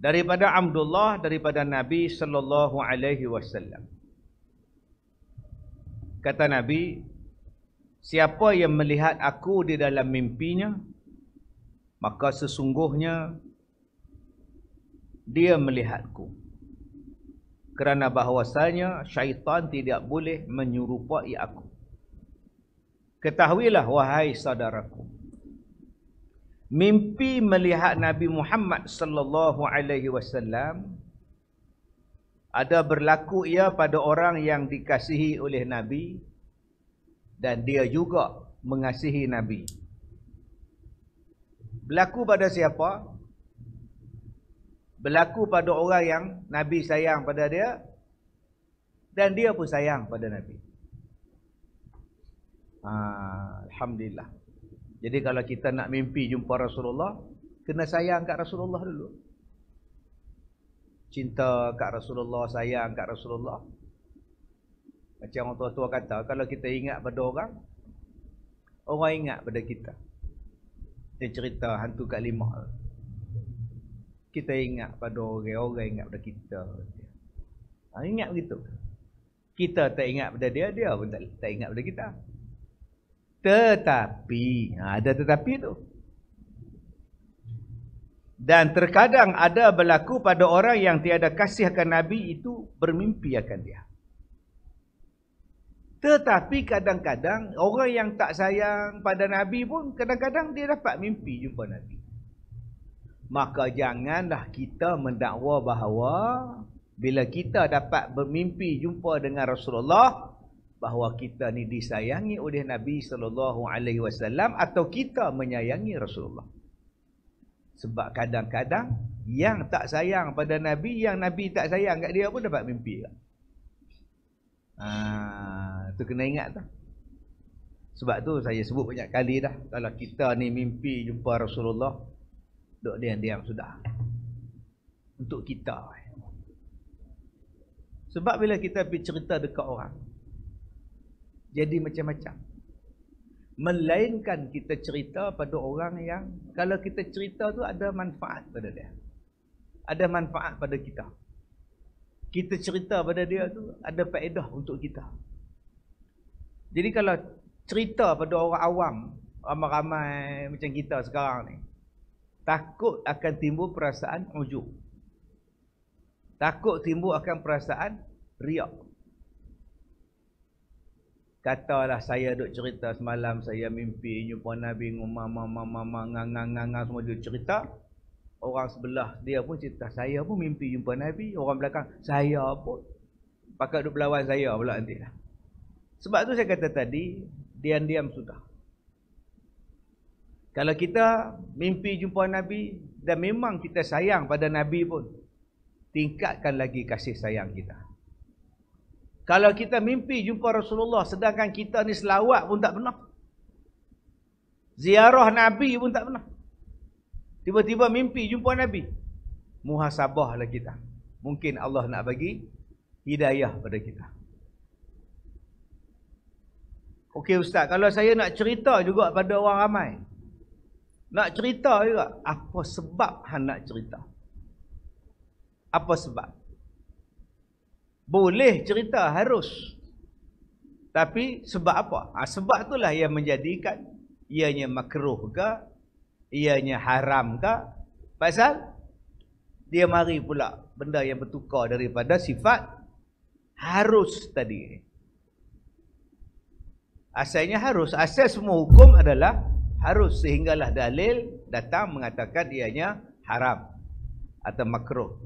Daripada Abdullah daripada Nabi sallallahu alaihi wasallam. Kata Nabi, siapa yang melihat aku di dalam mimpinya, maka sesungguhnya dia melihatku. Kerana bahawasanya syaitan tidak boleh menyerupai aku. Ketahuilah wahai saudaraku, mimpi melihat Nabi Muhammad sallallahu alaihi wasallam ada berlaku ia pada orang yang dikasihi oleh Nabi dan dia juga mengasihi Nabi. Berlaku pada siapa? Berlaku pada orang yang Nabi sayang pada dia dan dia pun sayang pada Nabi. Alhamdulillah. Jadi kalau kita nak mimpi jumpa Rasulullah, kena sayang kat Rasulullah dulu. Cinta kat Rasulullah, sayang kat Rasulullah. Macam orang tua-tua kata, kalau kita ingat pada orang, orang ingat pada kita. Dia cerita hantu kat lima. Kita ingat pada orang, orang ingat pada kita. Ingat begitu. Kita tak ingat pada dia, dia pun tak ingat pada kita. Tetapi, ada tetapi tu. Dan terkadang ada berlaku pada orang yang tiada kasih akan Nabi itu bermimpi akan dia. Tetapi kadang-kadang orang yang tak sayang pada Nabi pun kadang-kadang dia dapat mimpi jumpa Nabi. Maka janganlah kita mendakwa bahawa bila kita dapat bermimpi jumpa dengan Rasulullah, bahawa kita ni disayangi oleh Nabi sallallahu alaihi wasallam atau kita menyayangi Rasulullah. Sebab kadang-kadang yang tak sayang pada Nabi, yang Nabi tak sayang kat dia pun dapat mimpi. Tu kena ingat tu. Sebab tu saya sebut banyak kali dah, kalau kita ni mimpi jumpa Rasulullah, duk diam-diam sudah. Untuk kita. Sebab bila kita pergi cerita dekat orang, jadi macam-macam. Melainkan kita cerita pada orang yang, kalau kita cerita tu ada manfaat pada dia. Ada manfaat pada kita. Kita cerita pada dia tu ada faedah untuk kita. Jadi kalau cerita pada orang awam, ramai-ramai macam kita sekarang ni, takut akan timbul perasaan ujub. Takut timbul akan perasaan riak. Katalah saya duk cerita semalam saya mimpi jumpa Nabi, ngang semua dia cerita. Orang sebelah dia pun cerita, saya pun mimpi jumpa Nabi. Orang belakang, saya pun. Pakat duk berlawan saya pula nanti lah. Sebab tu saya kata tadi, diam-diam sudah. Kalau kita mimpi jumpa Nabi dan memang kita sayang pada Nabi pun, tingkatkan lagi kasih sayang kita. Kalau kita mimpi jumpa Rasulullah sedangkan kita ni selawat pun tak pernah, ziarah Nabi pun tak pernah, tiba-tiba mimpi jumpa Nabi, muhasabahlah kita. Mungkin Allah nak bagi hidayah pada kita. Okey Ustaz, kalau saya nak cerita juga pada orang ramai, nak cerita juga, apa sebab hang nak cerita? Apa sebab? Boleh cerita, harus. Tapi sebab apa? Sebab itulah yang menjadikan ianya makruh ke, ianya haram ke. Pasal dia mari pula benda yang bertukar daripada sifat harus tadi. Asalnya harus. Asal semua hukum adalah harus, sehinggalah dalil datang mengatakan ianya haram atau makruh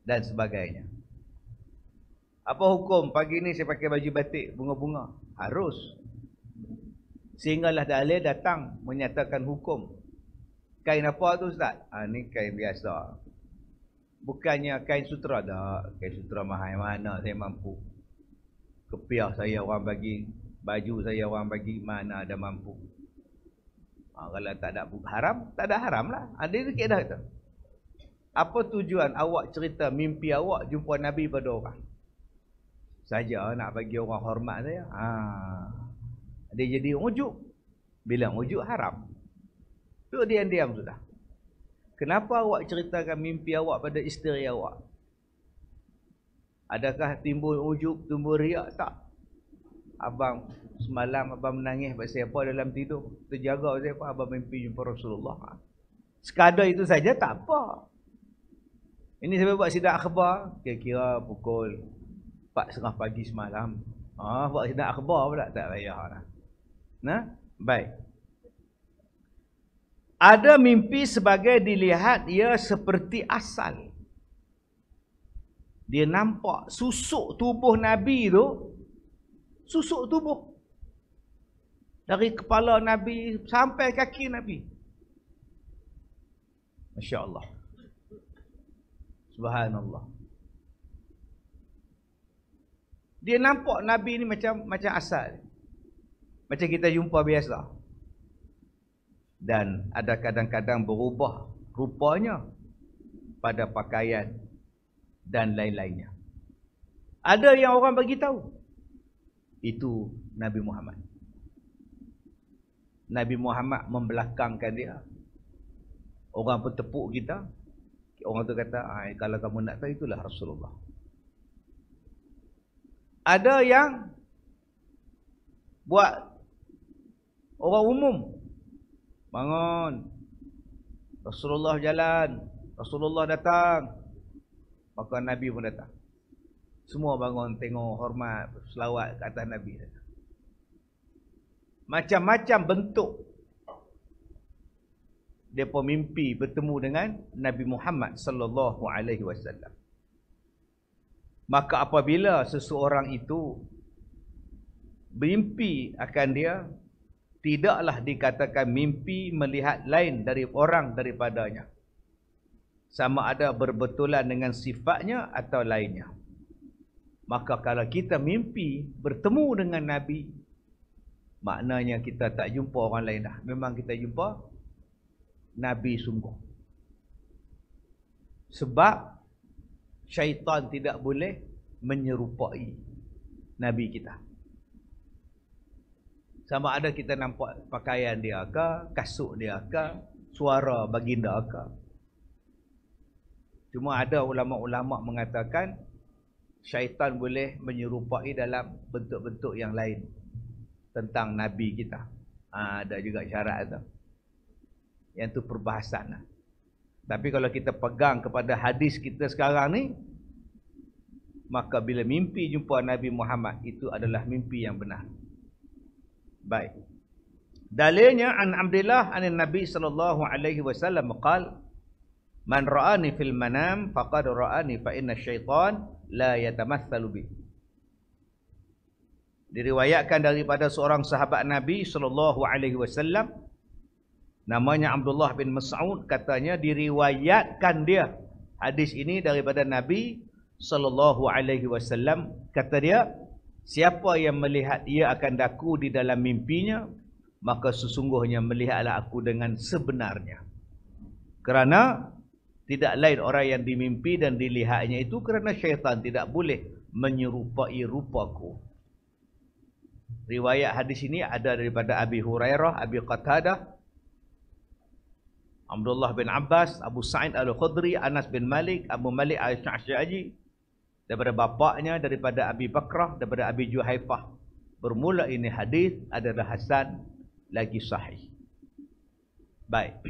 dan sebagainya. Apa hukum pagi ni saya pakai baju batik bunga-bunga? Harus. Sehinggalah dalil datang menyatakan hukum. Kain apa tu Ustaz? Ni kain biasa. Bukannya kain sutera dah. Kain sutera mahal mana saya mampu. Kepiah saya orang bagi, baju saya orang bagi, mana ada mampu. Kalau tak ada haram, tak ada haram lah. Ada sikit dah tu. Apa tujuan awak cerita mimpi awak jumpa Nabi pada orang? Saja nak bagi orang hormat saya. Dia jadi ujub. Bilang ujub haram. Tu diam-diam sudah. Kenapa awak ceritakan mimpi awak pada isteri awak? Adakah timbul ujub, timbul riak? Tak. Abang semalam abang menangis pasal apa dalam tidur? Terjaga pasal apa? Abang mimpi jumpa Rasulullah. Sekadar itu saja tak apa. Ini saya buat sidang akhbar kira-kira pukul 4:30 pagi semalam. Buat sidang akhbar pula tak payah. Nah, baik. Ada mimpi sebagai dilihat ia seperti asal. Dia nampak susuk tubuh Nabi tu, susuk tubuh. Dari kepala Nabi sampai kaki Nabi. Masya Allah. Subhanallah. Dia nampak Nabi ni macam asal. Macam kita jumpa biasa. Dan ada kadang-kadang berubah rupanya pada pakaian dan lain-lainnya. Ada yang orang bagi tahu itu Nabi Muhammad. Nabi Muhammad membelakangkan dia. Orang pun tepuk kita. Orang tu kata, kalau kamu nak tahu itulah Rasulullah. Ada yang buat orang umum. Bangun. Rasulullah jalan. Rasulullah datang. Maka Nabi pun datang. Semua bangun tengok, hormat, selawat ke atas Nabi. Macam-macam bentuk. Depa mimpi bertemu dengan Nabi Muhammad sallallahu alaihi wasallam. Maka apabila seseorang itu bermimpi akan dia, tidaklah dikatakan mimpi melihat lain dari orang daripadanya. Sama ada berbetulan dengan sifatnya atau lainnya. Maka kalau kita mimpi bertemu dengan Nabi, maknanya kita tak jumpa orang lain dah. Memang kita jumpa Nabi sungguh. Sebab syaitan tidak boleh menyerupai Nabi kita. Sama ada kita nampak pakaian dia ke, kasut dia ke, suara baginda ke. Cuma ada ulama-ulama mengatakan syaitan boleh menyerupai dalam bentuk-bentuk yang lain tentang Nabi kita. Ada juga syarat tu. Yang tu perbahasan. Tapi kalau kita pegang kepada hadis kita sekarang ni, maka bila mimpi jumpa Nabi Muhammad, itu adalah mimpi yang benar. Baik. Dalilnya an Abdullah an Nabi sallallahu alaihi wasallam qala man ra'ani fil manam faqad ra'ani fa inna syaitan la yatamatsalu bi. Diriwayatkan daripada seorang sahabat Nabi sallallahu alaihi wasallam, namanya Abdullah bin Mas'ud, katanya diriwayatkan dia hadis ini daripada Nabi sallallahu alaihi wasallam. Kata dia, siapa yang melihat ia akan daku di dalam mimpinya, maka sesungguhnya melihatlah aku dengan sebenarnya. Kerana tidak lain orang yang dimimpi dan dilihatnya itu kerana syaitan tidak boleh menyerupai rupaku. Riwayat hadis ini ada daripada Abi Hurairah, Abi Qatadah, Abdullah bin Abbas, Abu Sa'id Al-Khudri, Anas bin Malik, Abu Malik Al-Sya'sya'i, daripada bapaknya, daripada Abi Bakrah, daripada Abi Juhaifah. Bermula ini hadis adalah hasan lagi sahih. Baik.